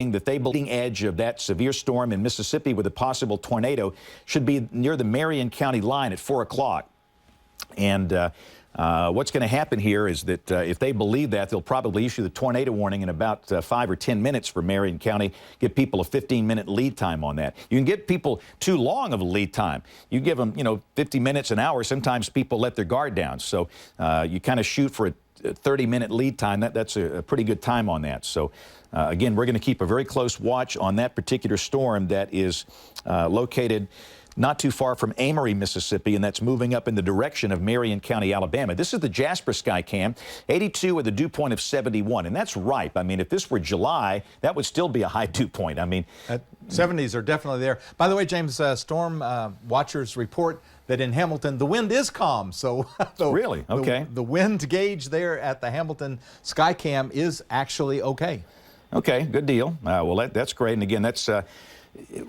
saying that they believe the edge of that severe storm in Mississippi with a possible tornado should be near the Marion County line at 4 o'clock. And what's going to happen here is that if they believe that, they'll probably issue the tornado warning in about 5 or 10 minutes for Marion County, give people a 15-minute lead time on that. You can give people too long of a lead time. You give them, 50 minutes, an hour. Sometimes people let their guard down. So you kind of shoot for a 30-minute lead time. That's a pretty good time on that. So again, we're going to keep a very close watch on that particular storm that is located not too far from Amory, Mississippi, and that's moving up in the direction of Marion County, Alabama. This is the Jasper Skycam, 82 with a dew point of 71, and that's ripe. I mean, if this were July, that would still be a high dew point. I mean, 70s are definitely there. By the way, James, storm watchers report that in Hamilton, the wind is calm. So really? Okay. The wind gauge there at the Hamilton Skycam is actually okay. Okay, good deal. Well, that's great. And again, that's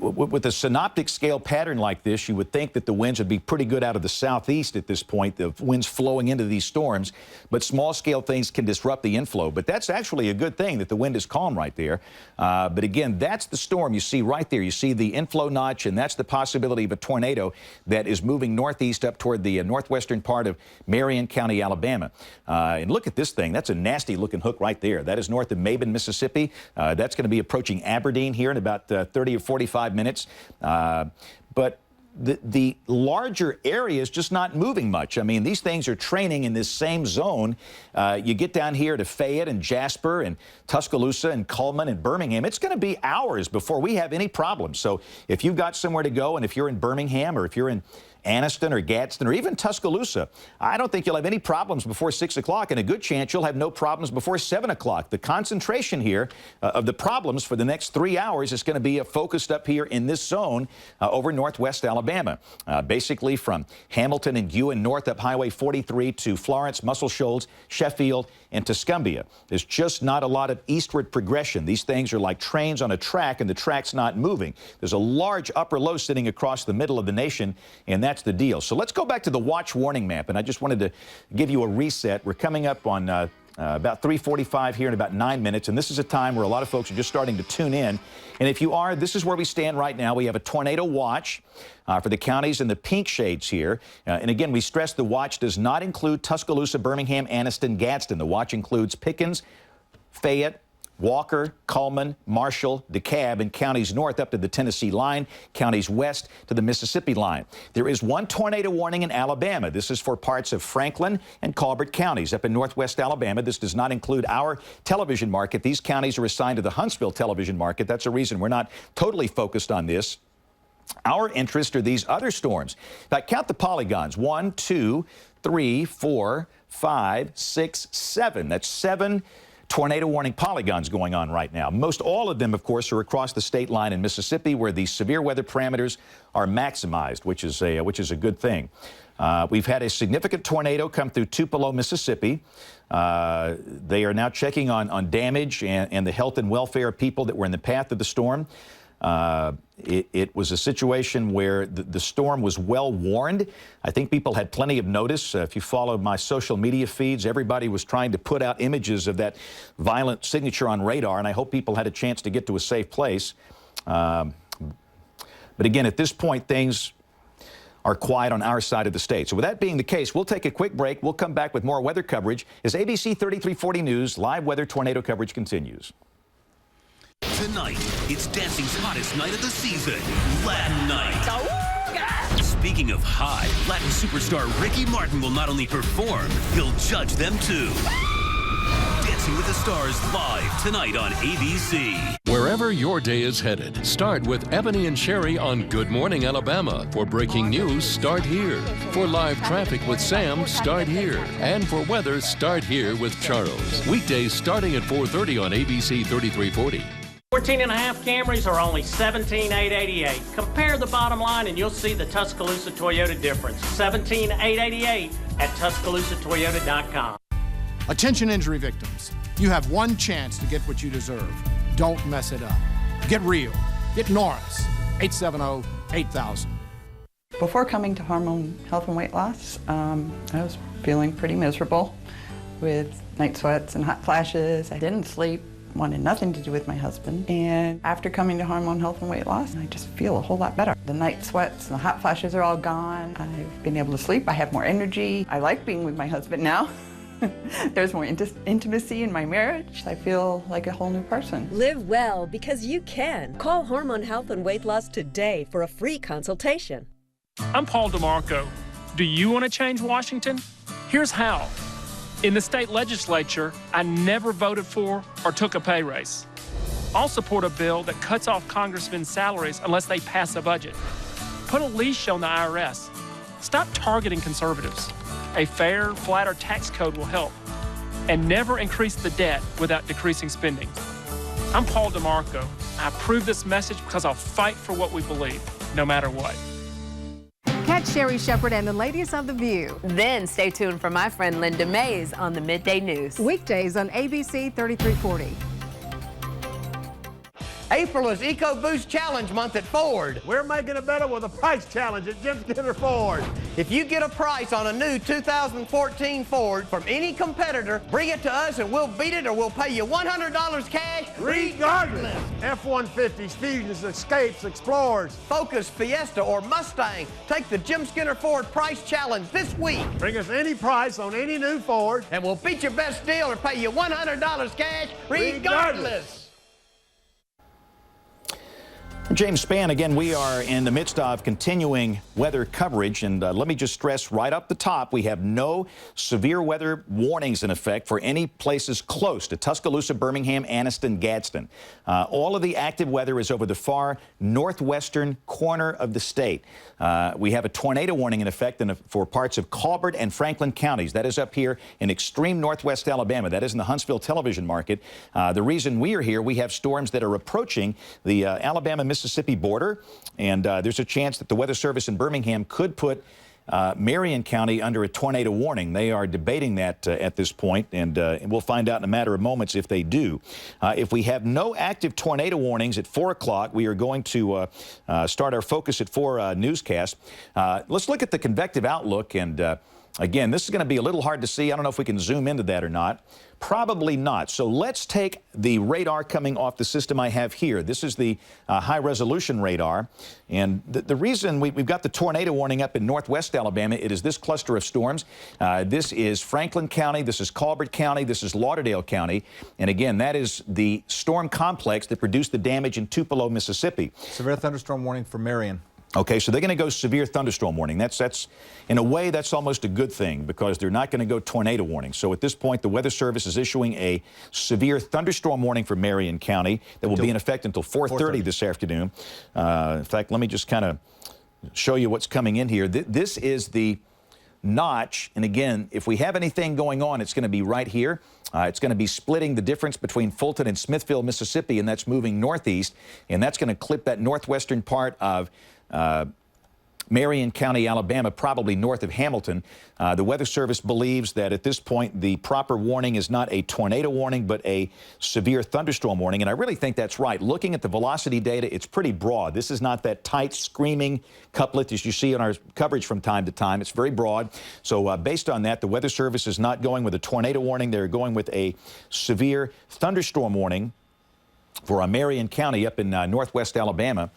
with a synoptic scale pattern like this, you would think that the winds would be pretty good out of the southeast at this point, the winds flowing into these storms, but small scale things can disrupt the inflow. But that's actually a good thing that the wind is calm right there. But again, that's the storm you see right there. You see the inflow notch, and that's the possibility of a tornado that is moving northeast up toward the northwestern part of Marion County, Alabama. And look at this thing. That's a nasty looking hook right there. That is north of Maben, Mississippi. That's going to be approaching Aberdeen here in about 30 or 45 minutes. But the larger area is just not moving much. I mean, these things are training in this same zone. You get down here to Fayette and Jasper and Tuscaloosa and Cullman and Birmingham, it's going to be hours before we have any problems. So if you've got somewhere to go, and if you're in Birmingham or if you're in Anniston or Gadsden or even Tuscaloosa, I don't think you'll have any problems before 6 o'clock, and a good chance you'll have no problems before 7 o'clock. The concentration here of the problems for the next 3 hours is going to be focused up here in this zone over northwest Alabama, basically from Hamilton and Ewan north up Highway 43 to Florence, Muscle Shoals, Sheffield, and Tuscumbia. There's just not a lot of eastward progression. These things are like trains on a track, and the track's not moving. There's a large upper low sitting across the middle of the nation, and that's the deal. So let's go back to the watch warning map, and I just wanted to give you a reset. We're coming up on about 3:45 here in about 9 minutes, and this is a time where a lot of folks are just starting to tune in. And if you are, this is where we stand right now. We have a tornado watch for the counties in the pink shades here. And again, we stress the watch does not include Tuscaloosa, Birmingham, Anniston, Gadsden. The watch includes Pickens, Fayette, Walker, Cullman, Marshall, DeKalb, and counties north up to the Tennessee line, counties west to the Mississippi line. There is one tornado warning in Alabama. This is for parts of Franklin and Colbert counties up in northwest Alabama. This does not include our television market. These counties are assigned to the Huntsville television market. That's a reason we're not totally focused on this. Our interest are these other storms. In fact, count the polygons. 1, 2, 3, 4, 5, 6, 7. That's 7 tornado warning polygons going on right now. Most all of them, of course, are across the state line in Mississippi, where the severe weather parameters are maximized, which is a good thing. We've had a significant tornado come through Tupelo, Mississippi. They are now checking on damage and the health and welfare of people that were in the path of the storm. It was a situation where the storm was well warned. I think people had plenty of notice. If you followed my social media feeds, everybody was trying to put out images of that violent signature on radar, and I hope people had a chance to get to a safe place. But again, at this point, things are quiet on our side of the state. So with that being the case, we'll take a quick break. We'll come back with more weather coverage as ABC 3340 News live weather tornado coverage continues. Tonight, it's dancing's hottest night of the season, Latin Night. Speaking of high, Latin superstar Ricky Martin will not only perform, he'll judge them too. Dancing with the Stars live tonight on ABC. Wherever your day is headed, start with Ebony and Sherry on Good Morning Alabama. For breaking news, start here. For live traffic with Sam, start here. And for weather, start here with Charles. Weekdays starting at 4:30 on ABC 3340. 14.5 Camrys are only $17,888. Compare the bottom line and you'll see the Tuscaloosa Toyota difference. $17,888 at TuscaloosaToyota.com. Attention injury victims. You have one chance to get what you deserve. Don't mess it up. Get real. Get Norris. 870-8000. Before coming to Hormone Health and Weight Loss, I was feeling pretty miserable with night sweats and hot flashes. I didn't sleep. wanted nothing to do with my husband. And after coming to Hormone Health and Weight Loss, I just feel a whole lot better. The night sweats and the hot flashes are all gone. I've been able to sleep. I have more energy. I like being with my husband now. There's more intimacy in my marriage. I feel like a whole new person. Live well because you can. Call Hormone Health and Weight Loss today for a free consultation. I'm Paul DeMarco. Do you want to change Washington? Here's how. In the state legislature, I never voted for or took a pay raise. I'll support a bill that cuts off congressmen's salaries unless they pass a budget. Put a leash on the IRS. Stop targeting conservatives. A fair, flatter tax code will help. And never increase the debt without decreasing spending. I'm Paul DeMarco. I approve this message because I'll fight for what we believe, no matter what. Catch Sherry Shepherd and the ladies of The View. Then stay tuned for my friend Linda Mays on the Midday News. Weekdays on ABC 3340. April is EcoBoost Challenge month at Ford. We're making it better with a price challenge at Jim Skinner Ford. If you get a price on a new 2014 Ford from any competitor, bring it to us and we'll beat it or we'll pay you $100 cash regardless. F-150s, Fusions, Escapes, Explorers, Focus, Fiesta, or Mustang. Take the Jim Skinner Ford Price Challenge this week. Bring us any price on any new Ford and we'll beat your best deal or pay you $100 cash regardless. James Spann, again, we are in the midst of continuing weather coverage, and let me just stress right up the top, we have no severe weather warnings in effect for any places close to Tuscaloosa, Birmingham, Anniston, Gadsden. All of the active weather is over the far northwestern corner of the state. We have a tornado warning in effect for parts of Colbert and Franklin counties. That is up here in extreme northwest Alabama. That is in the Huntsville television market. The reason we are here, we have storms that are approaching the Alabama-Mississippi border, and there's a chance that the Weather Service in Birmingham could put Marion County under a tornado warning. They are debating that at this point, and we'll find out in a matter of moments if they do. If we have no active tornado warnings at 4 o'clock, we are going to start our Focus at 4 newscast. Let's look at the convective outlook, and again, this is going to be a little hard to see. I don't know if we can zoom into that or not. Probably not. So let's take the radar coming off the system I have here. This is the high-resolution radar. And the reason we've got the tornado warning up in northwest Alabama, it is this cluster of storms. This is Franklin County. This is Colbert County. This is Lauderdale County. And again, that is the storm complex that produced the damage in Tupelo, Mississippi. Severe thunderstorm warning for Marion. Okay, so they're going to go severe thunderstorm warning. That's in a way, that's almost a good thing because they're not going to go tornado warning. So at this point, the Weather Service is issuing a severe thunderstorm warning for Marion County that will be in effect until 4:30 this afternoon. In fact, let me just kind of show you what's coming in here. This is the notch, and again, if we have anything going on, it's going to be right here. It's going to be splitting the difference between Fulton and Smithville, Mississippi, and that's moving northeast, and that's going to clip that northwestern part of Marion County, Alabama, probably north of Hamilton. The Weather Service believes that at this point the proper warning is not a tornado warning but a severe thunderstorm warning, and I really think that's right. Looking at the velocity data, it's pretty broad. This is not that tight screaming couplet as you see in our coverage from time to time. It's very broad. So based on that, the Weather Service is not going with a tornado warning. They're going with a severe thunderstorm warning for Marion County up in northwest Alabama.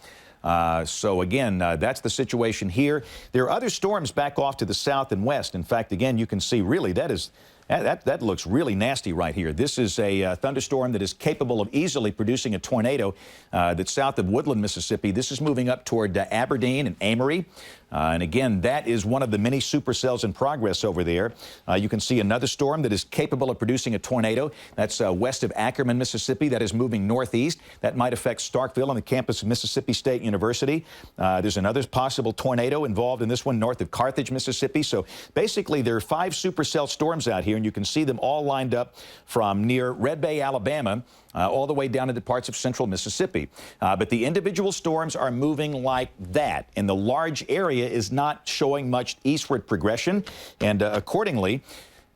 So again, that's the situation here. There are other storms back off to the south and west. In fact, again, you can see really that looks really nasty right here. This is a thunderstorm that is capable of easily producing a tornado that's south of Woodland, Mississippi. This is moving up toward Aberdeen and Amory. And again, that is one of the many supercells in progress over there. You can see another storm that is capable of producing a tornado. That's west of Ackerman, Mississippi. That is moving northeast. That might affect Starkville on the campus of Mississippi State University. There's another possible tornado involved in this one north of Carthage, Mississippi. So basically, there are 5 supercell storms out here, and you can see them all lined up from near Red Bay, Alabama, all the way down into parts of central Mississippi. But the individual storms are moving like that, and the large area is not showing much eastward progression, and accordingly,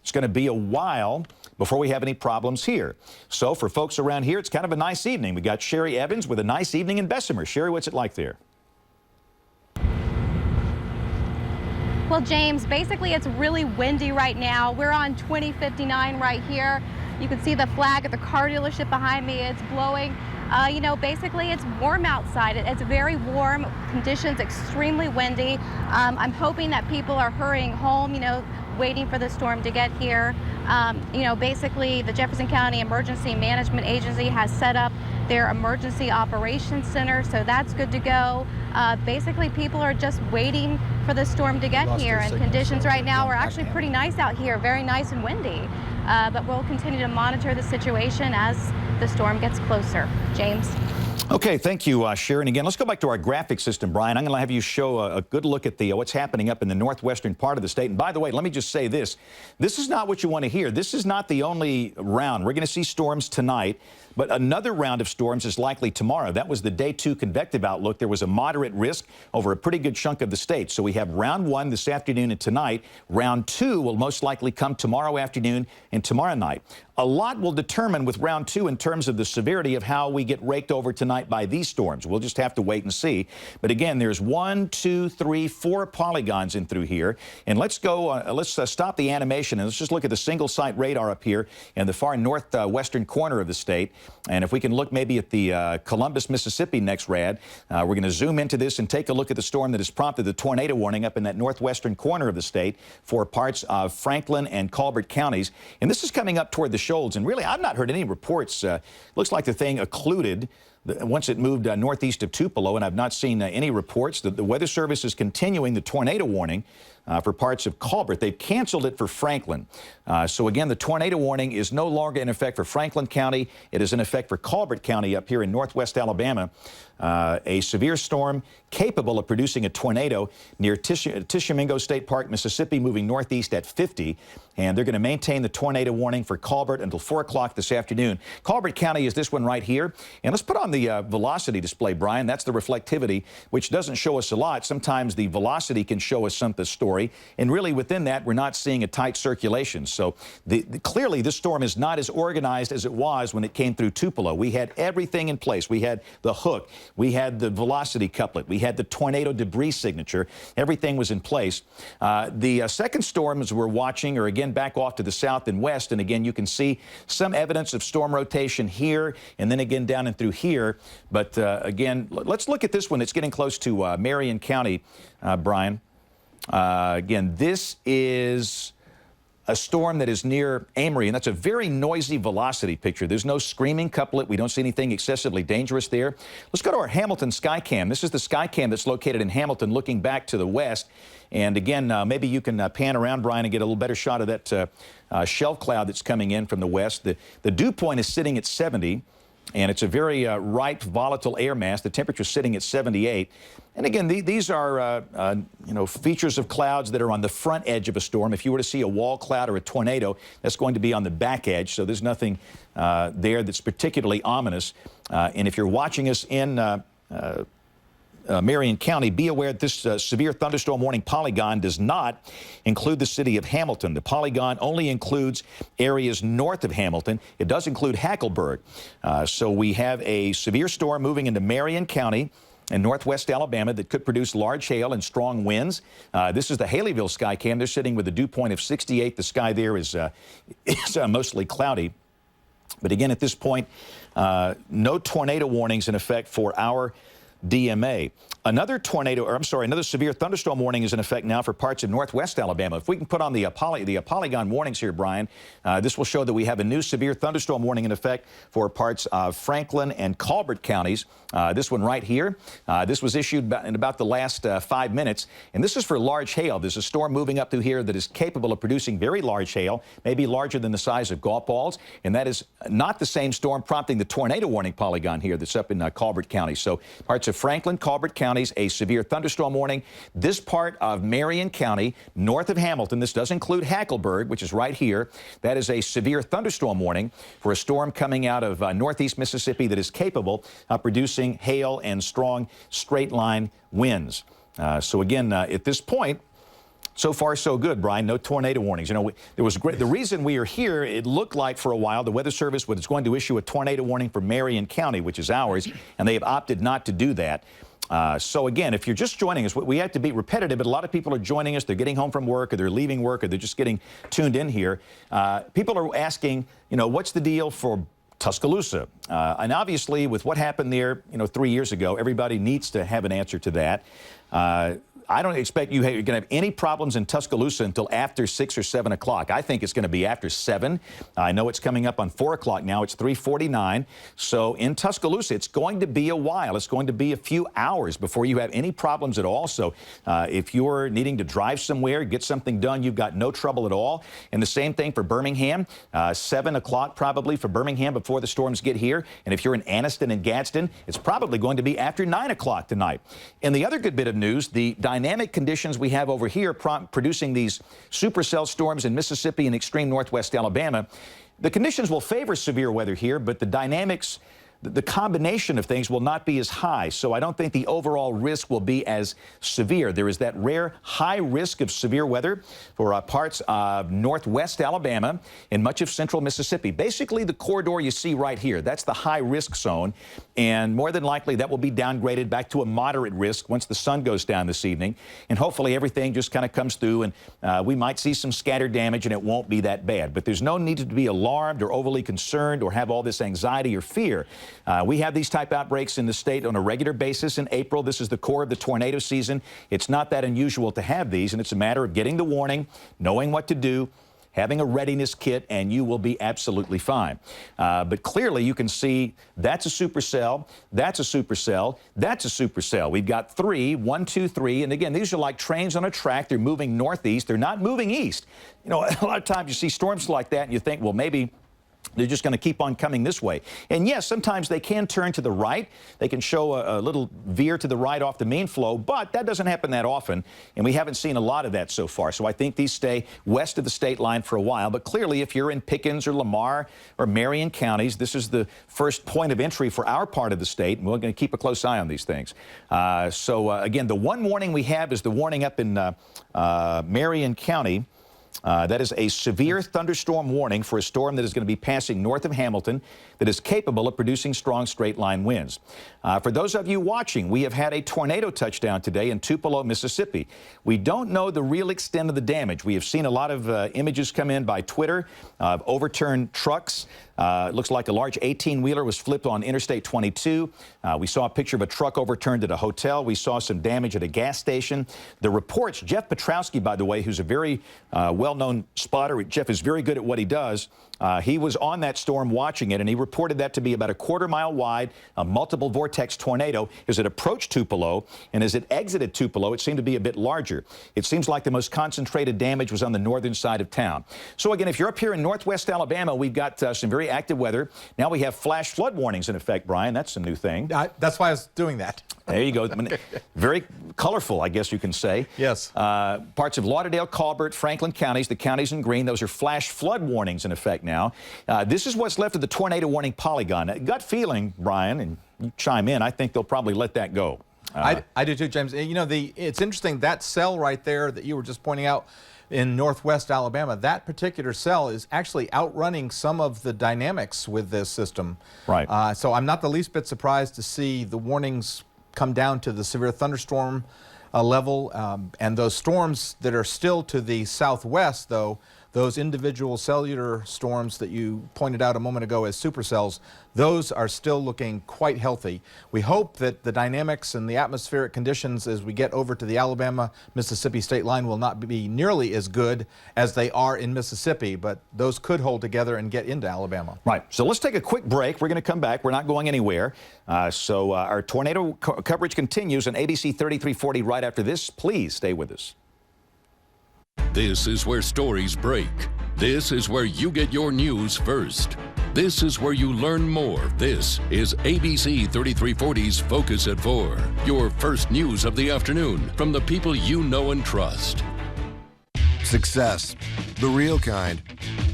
it's going to be a while before we have any problems here. So for folks around here, it's kind of a nice evening. We got Sherry Evans with a nice evening in Bessemer. Sherry, what's it like there? Well, James, basically it's really windy right now. We're on 2059 right here. You can see the flag at the car dealership behind me. It's blowing. You know, basically it's warm outside. It's very warm conditions, extremely windy. I'm hoping that people are hurrying home, you know, waiting for the storm to get here. You know, basically the Jefferson County Emergency Management Agency has set up their emergency operations center, so that's good to go. Basically people are just waiting for the storm to get here, and conditions right now are actually pretty nice out here, very nice and windy. But we'll continue to monitor the situation as the storm gets closer. James. Okay, thank you, Sharon. Again, let's go back to our graphic system, Brian. I'm going to have you show a good look at the what's happening up in the northwestern part of the state. And by the way, let me just say this. This is not what you want to hear. This is not the only round. We're going to see storms tonight, but another round of storms is likely tomorrow. That was the day 2 convective outlook. There was a moderate risk over a pretty good chunk of the state. So we have round 1 this afternoon and tonight. Round 2 will most likely come tomorrow afternoon and tomorrow night. A lot will determine with round 2 in terms of the severity of how we get raked over tonight by these storms. We'll just have to wait and see. But again, there's 1, 2, 3, 4 polygons in through here. And let's go, let's stop the animation and let's just look at the single site radar up here in the far northwestern corner of the state. And if we can look maybe at the Columbus, Mississippi next rad, we're going to zoom into this and take a look at the storm that has prompted the tornado warning up in that northwestern corner of the state for parts of Franklin and Colbert counties. And this is coming up toward the shoals, and really I've not heard any reports. Looks like the thing occluded once it moved northeast of Tupelo, and I've not seen any reports. The Weather Service is continuing the tornado warning for parts of Colbert. They've canceled it for Franklin. So again, the tornado warning is no longer in effect for Franklin County. It is in effect for Colbert County up here in northwest Alabama. A severe storm capable of producing a tornado near Tishomingo State Park, Mississippi, moving northeast at 50. And they're going to maintain the tornado warning for Colbert until 4 o'clock this afternoon. Colbert County is this one right here. And let's put on the velocity display, Brian. That's the reflectivity, which doesn't show us a lot. Sometimes the velocity can show us something story. And really within that, we're not seeing a tight circulation. So clearly this storm is not as organized as it was when it came through Tupelo. We had everything in place. We had the hook. We had the velocity couplet. We had the tornado debris signature. Everything was in place. The second storm, as we're watching, are again back off to the south and west. And again, you can see some evidence of storm rotation here and then again down and through here. But again, let's look at this one. It's getting close to Marion County, Brian. Again, this is a storm that is near Amory, and that's a very noisy velocity picture. There's no screaming couplet. We don't see anything excessively dangerous there. Let's go to our Hamilton Skycam. This is the Skycam that's located in Hamilton looking back to the west. And again, maybe you can pan around, Brian, and get a little better shot of that shelf cloud that's coming in from the west. The dew point is sitting at 70. And it's a very ripe, volatile air mass. The temperature's sitting at 78. And again, these are, you know, features of clouds that are on the front edge of a storm. If you were to see a wall cloud or a tornado, that's going to be on the back edge. So there's nothing there that's particularly ominous. And if you're watching us in Marion County, be aware that this severe thunderstorm warning polygon does not include the city of Hamilton. The polygon only includes areas north of Hamilton. It does include Hackleburg. So we have a severe storm moving into Marion County in northwest Alabama that could produce large hail and strong winds. This is the Haleyville Skycam. They're sitting with a dew point of 68. The sky there is mostly cloudy. But again, at this point, no tornado warnings in effect for our DMA. Another severe thunderstorm warning is in effect now for parts of northwest Alabama. If we can put on the polygon warnings here, Brian, this will show that we have a new severe thunderstorm warning in effect for parts of Franklin and Colbert counties. This one right here. This was issued in about the last 5 minutes, and this is for large hail. There's a storm moving up through here that is capable of producing very large hail, maybe larger than the size of golf balls, and that is not the same storm prompting the tornado warning polygon here that's up in Colbert County. So parts of Franklin, Colbert counties, a severe thunderstorm warning. This part of Marion County, north of Hamilton, this does include Hackleburg, which is right here. That is a severe thunderstorm warning for a storm coming out of northeast Mississippi that is capable of producing hail and strong straight-line winds. So again, at this point, so far, so good, Brian. No tornado warnings. You know, the reason we are here, it looked like for a while the Weather Service was going to issue a tornado warning for Marion County, which is ours, and they have opted not to do that. So again, if you're just joining us, we have to be repetitive, but a lot of people are joining us. They're getting home from work, or they're leaving work, or they're just getting tuned in here. People are asking, what's the deal for Tuscaloosa? And obviously, with what happened there, 3 years ago, everybody needs to have an answer to that. I don't expect you're going to have any problems in Tuscaloosa until after 6 or 7 o'clock. I think it's going to be after 7. I know it's coming up on 4 o'clock now. It's 3:49. So in Tuscaloosa, it's going to be a while. It's going to be a few hours before you have any problems at all. So if you're needing to drive somewhere, get something done, you've got no trouble at all. And the same thing for Birmingham. 7 o'clock probably for Birmingham before the storms get here. And if you're in Anniston and Gadsden, it's probably going to be after 9 o'clock tonight. And the other good bit of news, the dynamic conditions we have over here producing these supercell storms in Mississippi and extreme northwest Alabama, the conditions will favor severe weather here, but the dynamics, the combination of things will not be as high. So I don't think the overall risk will be as severe. There is that rare high risk of severe weather for parts of northwest Alabama and much of central Mississippi. Basically, the corridor you see right here, that's the high risk zone. And more than likely, that will be downgraded back to a moderate risk once the sun goes down this evening. And hopefully everything just kind of comes through, and we might see some scattered damage, and it won't be that bad. But there's no need to be alarmed or overly concerned or have all this anxiety or fear. We have these type outbreaks in the state on a regular basis in April. This is the core of the tornado season. It's not that unusual to have these, and it's a matter of getting the warning, knowing what to do, having a readiness kit, and you will be absolutely fine. But clearly you can see that's a supercell, that's a supercell, that's a supercell. We've got 3, 1, 2, 3, and again, these are like trains on a track. They're moving northeast. They're not moving east. A lot of times you see storms like that and you think, well, maybe they're just going to keep on coming this way. And yes, sometimes they can turn to the right. They can show a little veer to the right off the main flow, but that doesn't happen that often, and we haven't seen a lot of that so far. So I think these stay west of the state line for a while. But clearly, if you're in Pickens or Lamar or Marion counties, this is the first point of entry for our part of the state, and we're going to keep a close eye on these things. Again, the one warning we have is the warning up in Marion County. That is a severe thunderstorm warning for a storm that is going to be passing north of Hamilton that is capable of producing strong straight-line winds. For those of you watching, we have had a tornado touchdown today in Tupelo, Mississippi. We don't know the real extent of the damage. We have seen a lot of images come in by Twitter of overturned trucks. It looks like a large 18-wheeler was flipped on Interstate 22. We saw a picture of a truck overturned at a hotel. We saw some damage at a gas station. The reports, Jeff Petrowski, by the way, who's a very well-known spotter. Jeff is very good at what he does. He was on that storm watching it, and he reported that to be about a quarter-mile wide, a multiple vortex tornado. As it approached Tupelo, and as it exited Tupelo, it seemed to be a bit larger. It seems like the most concentrated damage was on the northern side of town. So again, if you're up here in northwest Alabama, we've got some very active weather. Now we have flash flood warnings in effect, Brian. That's a new thing. That's why I was doing that. There you go. Very colorful, I guess you can say. Yes. Parts of Lauderdale, Colbert, Franklin counties, the counties in green, those are flash flood warnings in effect now. This is what's left of the tornado warning polygon. Gut feeling, Brian, and you chime in, I think they'll probably let that go. I do too, James. It's interesting, that cell right there that you were just pointing out in northwest Alabama, that particular cell is actually outrunning some of the dynamics with this system. Right. So I'm not the least bit surprised to see the warnings come down to the severe thunderstorm level, and those storms that are still to the southwest, though, those individual cellular storms that you pointed out a moment ago as supercells, those are still looking quite healthy. We hope that the dynamics and the atmospheric conditions as we get over to the Alabama-Mississippi state line will not be nearly as good as they are in Mississippi, but those could hold together and get into Alabama. Right. So let's take a quick break. We're going to come back. We're not going anywhere. Our tornado coverage continues on ABC 3340 right after this. Please stay with us. This is where stories break. This is where you get your news first. This is where you learn more. This is ABC 3340's Focus at 4. Your first news of the afternoon from the people you know and trust. Success. The real kind.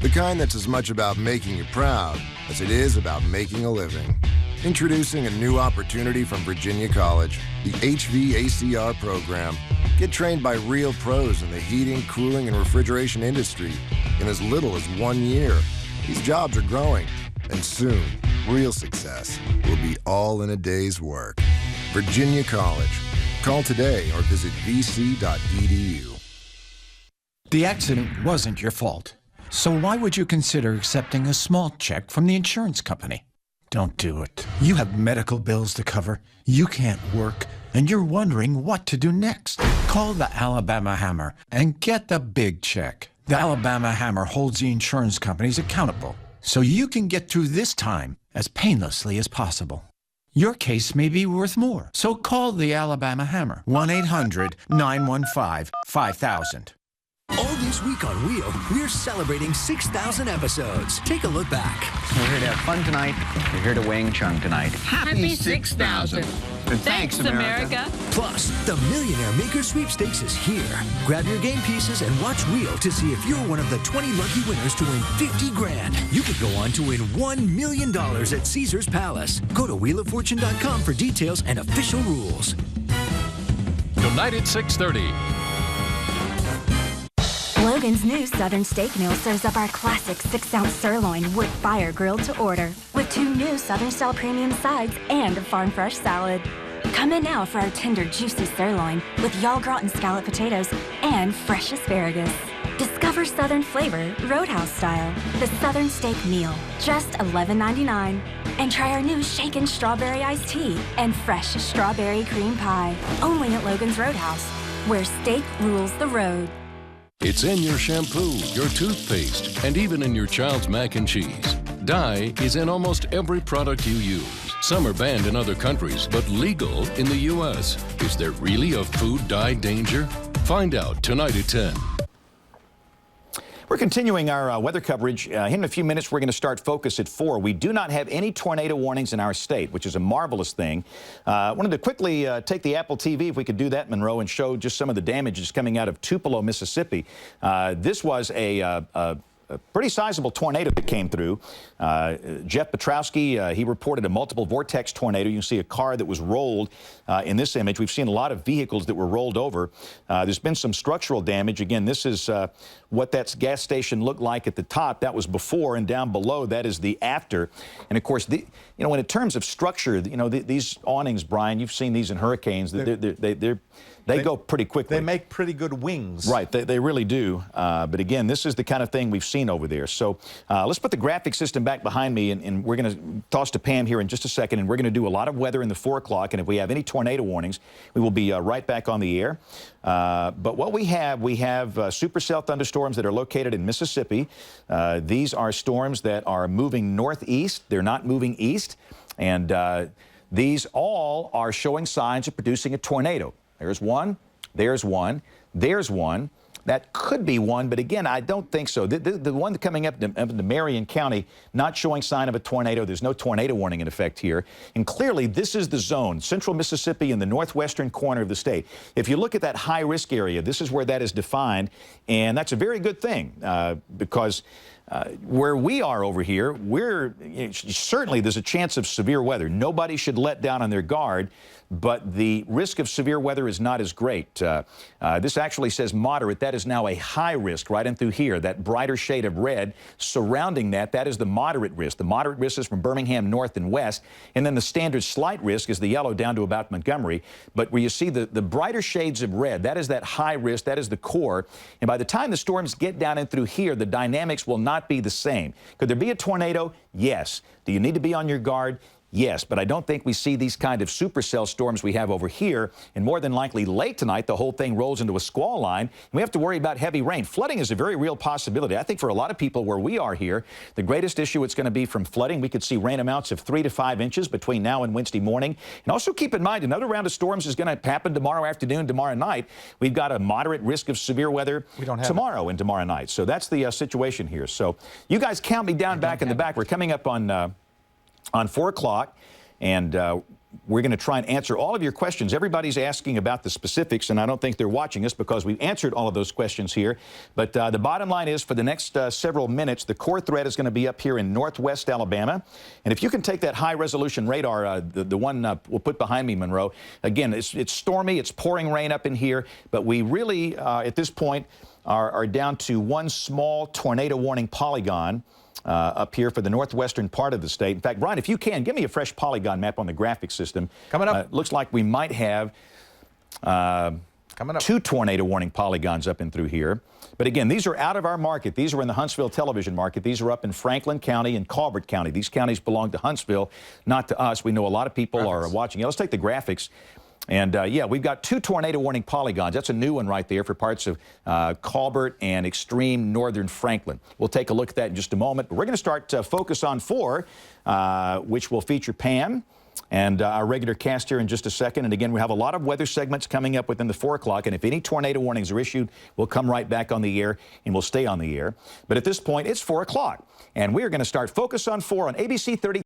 The kind that's as much about making you proud as it is about making a living. Introducing a new opportunity from Virginia College, the HVACR program. Get trained by real pros in the heating, cooling, and refrigeration industry in as little as 1 year. These jobs are growing, and soon, real success will be all in a day's work. Virginia College. Call today or visit vc.edu. The accident wasn't your fault. So why would you consider accepting a small check from the insurance company? Don't do it. You have medical bills to cover, you can't work, and you're wondering what to do next. Call the Alabama Hammer and get the big check. The Alabama Hammer holds the insurance companies accountable, so you can get through this time as painlessly as possible. Your case may be worth more, so call the Alabama Hammer. 1-800-915-5000. All this week on Wheel, we're celebrating 6,000 episodes. Take a look back. We're here to have fun tonight. We're here to Wing Chun tonight. Happy 6,000. Thanks, America. Plus, the Millionaire Maker Sweepstakes is here. Grab your game pieces and watch Wheel to see if you're one of the 20 lucky winners to win 50 grand. You could go on to win $1 million at Caesar's Palace. Go to wheeloffortune.com for details and official rules. Tonight at 6:30. Logan's new Southern Steak Meal serves up our classic 6-ounce sirloin wood fire grilled to order with 2 new Southern style premium sides and a farm fresh salad. Come in now for our tender, juicy sirloin with y'all gratin scallop potatoes and fresh asparagus. Discover Southern flavor, Roadhouse style. The Southern Steak Meal, just $11.99. And try our new shaken strawberry iced tea and fresh strawberry cream pie. Only at Logan's Roadhouse, where steak rules the road. It's in your shampoo, your toothpaste, and even in your child's mac and cheese. Dye is in almost every product you use. Some are banned in other countries, but legal in the U.S. Is there really a food dye danger? Find out tonight at 10. We're continuing our weather coverage. In a few minutes, we're going to start Focus at 4. We do not have any tornado warnings in our state, which is a marvelous thing. Wanted to quickly take the Apple TV, if we could do that, Monroe, and show just some of the damages coming out of Tupelo, Mississippi. This was a pretty sizable tornado that came through. Jeff Petrowski, he reported a multiple vortex tornado. You can see a car that was rolled in this image. We've seen a lot of vehicles that were rolled over. There's been some structural damage. Again, this is what that gas station looked like at the top. That was before, and down below, that is the after. And of course, when in terms of structure, these awnings, Brian, you've seen these in hurricanes. They go pretty quickly. They make pretty good wings. Right, they really do. But again, this is the kind of thing we've seen over there. So let's put the graphic system back behind me, and we're going to toss to Pam here in just a second, and we're going to do a lot of weather in the 4 o'clock, and if we have any tornado warnings, we will be right back on the air. But what we have supercell thunderstorms that are located in Mississippi. These are storms that are moving northeast. They're not moving east. And these all are showing signs of producing a tornado. There's one, there's one, there's one. That could be one, but again, I don't think so. The one coming up to Marion County, not showing sign of a tornado. There's no tornado warning in effect here. And clearly, this is the zone, central Mississippi in the northwestern corner of the state. If you look at that high-risk area, this is where that is defined, and that's a very good thing because where we are over here, certainly there's a chance of severe weather. Nobody should let down on their guard, but the risk of severe weather is not as great. This actually says moderate. That is now a high risk right in through here. That brighter shade of red surrounding that is the moderate risk. The moderate risk is from Birmingham north and west, and then the standard slight risk is the yellow down to about Montgomery. But where you see the brighter shades of red, that is that high risk, that is the core. And by the time the storms get down in through here, the dynamics will not be the same. Could there be a tornado? Yes. Do you need to be on your guard? Yes, but I don't think we see these kind of supercell storms we have over here. And more than likely late tonight, the whole thing rolls into a squall line. And we have to worry about heavy rain. Flooding is a very real possibility. I think for a lot of people where we are here, the greatest issue it's going to be from flooding. We could see rain amounts of 3 to 5 inches between now and Wednesday morning. And also keep in mind, another round of storms is going to happen tomorrow afternoon, tomorrow night. We've got a moderate risk of severe weather tomorrow and tomorrow night. So that's the situation here. So you guys count me down back in the back. We're coming up on 4 o'clock, and we're going to try and answer all of your questions. Everybody's asking about the specifics, and I don't think they're watching us because we've answered all of those questions here. But the bottom line is, for the next several minutes, the core threat is going to be up here in northwest Alabama. And if you can take that high-resolution radar, the one we'll put behind me, Monroe, again, it's stormy, it's pouring rain up in here, but we really, at this point, are down to one small tornado warning polygon. up here for the northwestern part of the state. In fact, Brian, if you can, give me a fresh polygon map on the graphic system. Coming up. Looks like we might have coming up 2 tornado warning polygons up and through here. But again, these are out of our market. These are in the Huntsville television market. These are up in Franklin County and Colbert County. These counties belong to Huntsville, not to us. We know a lot of people are watching. Yeah, let's take the graphics. And yeah, we've got 2 tornado warning polygons. That's a new one right there for parts of Colbert and extreme northern Franklin. We'll take a look at that in just a moment. But we're going to start Focus on 4, which will feature Pam and our regular cast here in just a second. And again, we have a lot of weather segments coming up within the 4 o'clock. And if any tornado warnings are issued, we'll come right back on the air and we'll stay on the air. But at this point, it's 4 o'clock. And we are going to start Focus on 4 on ABC 33.